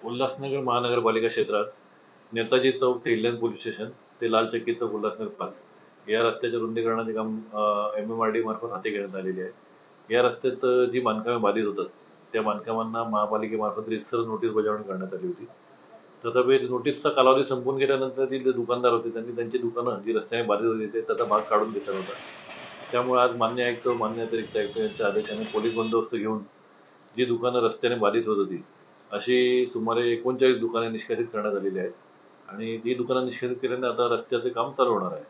उल्हासनगर महानगरपालिका क्षेत्रात नेताजी चौक ते हिल्लन पोलीस स्टेशन ते लाल चक्की चौक उल्हासनगर 5 या रस्त्याच्या रुंदीकरणाचे काम MMRD मार्फत हाती घेण्यात आलेले आहे। या रस्त्यात जी बांधकामे बाधित होतात त्या बांधकामांना महापालिकेमार्फत रीतसर नोटीस बजावणी करण्यात आली होती। तथापि नोटीसचा कालावधी संपून गेल्यानंतर ती जे दुकानदार होते त्यांनी त्यांची दुकानं जी रस्त्याने बाधित होती त्याचा भाग काढून घेतला होता। त्यामुळे आज मान्य आयुक्त मान्य अतिरिक्त आयुक्त यांच्या आदेशाने पोलीस बंदोबस्त घेऊन जी दुकानं रस्त्याने बाधित होत होती अशी सुमारे 39 दुकाने निष्कासित करण्यात आलेली आहेत आणि ती दुकानं निष्कासित केल्याने आता रस्त्याचे काम चालू होणार आहे।